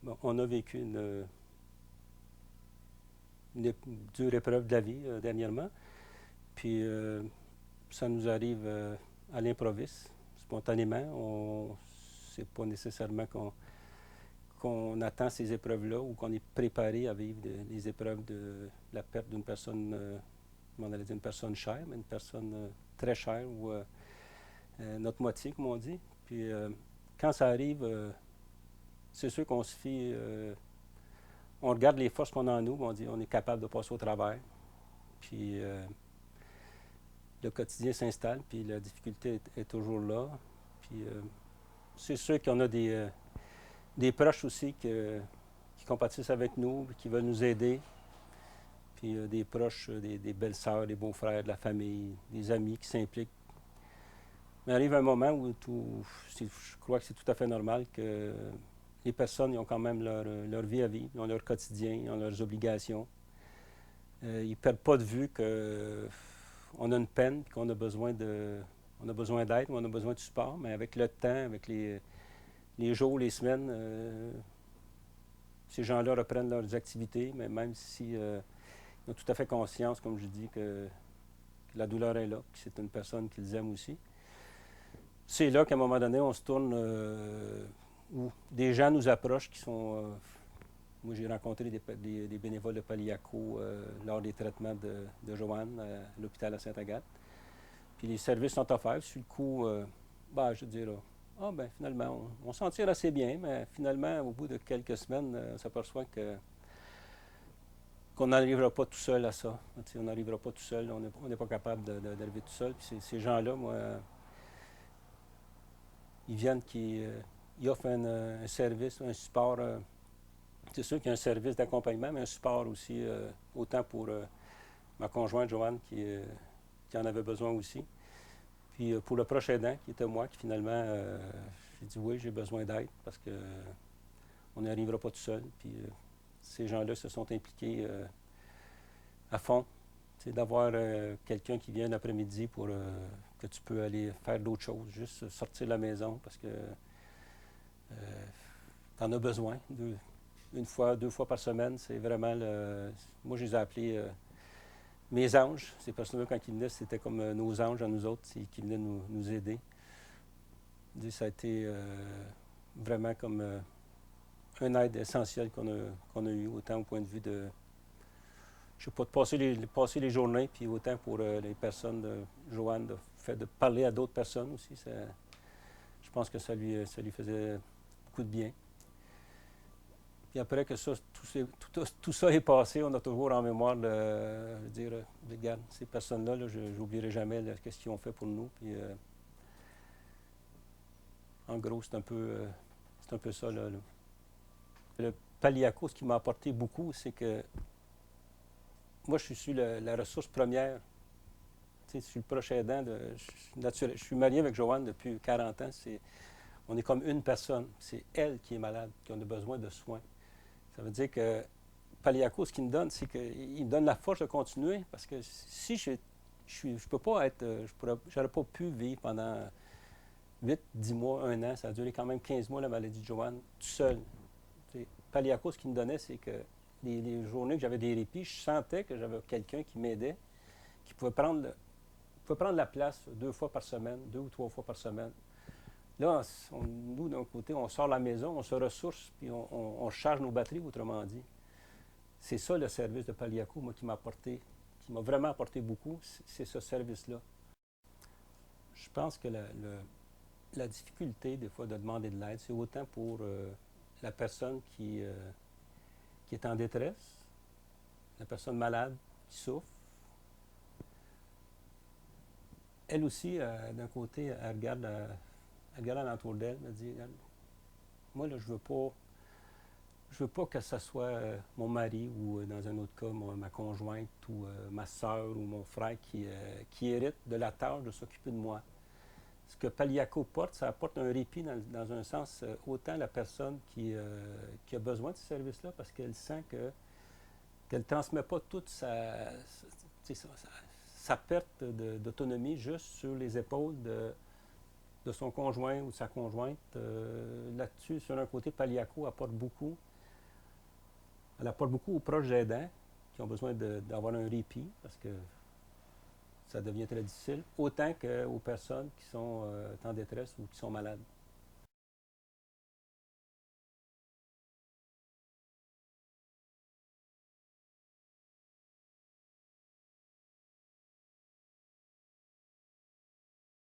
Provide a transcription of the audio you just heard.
bon, on a vécu dure épreuve de la vie dernièrement. Puis ça nous arrive à l'improviste, spontanément. C'est pas nécessairement qu'on attend ces épreuves-là ou qu'on est préparé à vivre les épreuves de la perte d'une personne, on allait dire une personne chère, mais une personne très chère ou notre moitié, comme on dit. Puis quand ça arrive, c'est sûr qu'on se fie, on regarde les forces qu'on a en nous, on dit on est capable de passer au travers. Puis le quotidien s'installe, puis la difficulté est toujours là. Puis c'est sûr qu'on a des proches aussi qui compatissent avec nous, qui veulent nous aider. Puis des proches, des belles-sœurs, des beaux-frères, de la famille, des amis qui s'impliquent. Mais arrive un moment où je crois que c'est tout à fait normal que les personnes ils ont quand même leur vie à vivre, ils ont leur quotidien, ils ont leurs obligations. Ils ne perdent pas de vue qu'on a une peine, qu'on a besoin on a besoin d'aide, on a besoin de support, mais avec le temps, avec les jours, les semaines, ces gens-là reprennent leurs activités, mais même si ils ont tout à fait conscience, comme je dis, que la douleur est là, que c'est une personne qu'ils aiment aussi. C'est là qu'à un moment donné, on se tourne, où des gens nous approchent qui sont... moi, j'ai rencontré des bénévoles de Paliaco lors des traitements de Joanne à l'hôpital à Sainte-Agathe. Puis les services sont offerts. Sur le coup, je dirais, ben finalement, on s'en tire assez bien, mais finalement, au bout de quelques semaines, on s'aperçoit qu'on n'arrivera pas tout seul à ça. On n'arrivera pas tout seul, on n'est pas capable d'arriver tout seul. Puis ces gens-là, moi, ils viennent, ils offrent un service, un support. C'est sûr qu'il y a un service d'accompagnement, mais un support aussi, autant pour ma conjointe Joanne qui en avait besoin aussi. Puis pour le proche aidant, qui était moi, qui finalement, j'ai dit oui, j'ai besoin d'aide parce qu'on n'arrivera pas tout seul. Puis ces gens-là se sont impliqués à fond. C'est d'avoir quelqu'un qui vient l'après-midi pour que tu peux aller faire d'autres choses, juste sortir de la maison parce que tu en as besoin. Une fois, 2 fois par semaine, c'est vraiment moi, je les ai appelés mes anges. Ces personnes-là, quand ils venaient, c'était comme nos anges à nous autres, qui venaient nous aider. Ça a été vraiment comme un aide essentiel qu'on a eu, autant au point de vue de, je sais pas, de passer les journées, puis autant pour les personnes de Joanne, de parler à d'autres personnes aussi. Je pense que ça lui faisait beaucoup de bien. Puis après que tout ça est passé, on a toujours en mémoire de dire, regarde, ces personnes-là, je n'oublierai jamais ce qu'ils ont fait pour nous. Puis, en gros, c'est un peu ça. Là. Le Paliaco, ce qui m'a apporté beaucoup, c'est que moi, je suis la ressource première. Je suis le proche aidant. Je suis marié avec Joanne depuis 40 ans. On est comme une personne. C'est elle qui est malade, qui a besoin de soins. Ça veut dire que Paliaco, ce qu'il me donne, c'est qu'il me donne la force de continuer. Parce que si je peux pas être. J'aurais pas pu vivre pendant 8, 10 mois, 1 an. Ça a duré quand même 15 mois, la maladie de Joanne, tout seul. Paliaco, ce qu'il me donnait, c'est que les journées que j'avais des répits, je sentais que j'avais quelqu'un qui m'aidait, qui pouvait prendre la place 2 fois par semaine, 2 ou 3 fois par semaine. Là, nous, d'un côté, on sort de la maison, on se ressource, puis on charge nos batteries, autrement dit. C'est ça le service de Paliaco, moi, qui m'a vraiment apporté beaucoup, c'est ce service-là. Je pense que la difficulté, des fois, de demander de l'aide, c'est autant pour la personne qui est en détresse, la personne malade qui souffre. Elle aussi, d'un côté, elle regarde alentour d'elle, elle dit, moi, là, je veux pas que ce soit mon mari ou, dans un autre cas, ma conjointe ou ma soeur ou mon frère qui hérite de la tâche de s'occuper de moi. Ce que Paliaco porte, ça apporte un répit dans un sens, autant la personne qui a besoin de ce service-là parce qu'elle sent qu'elle ne transmet pas toute sa perte d'autonomie juste sur les épaules de son conjoint ou de sa conjointe. Là-dessus, sur un côté, Paliaco apporte beaucoup. Elle apporte beaucoup aux proches aidants qui ont besoin d'avoir un répit parce que ça devient très difficile, autant qu'aux personnes qui sont en détresse ou qui sont malades.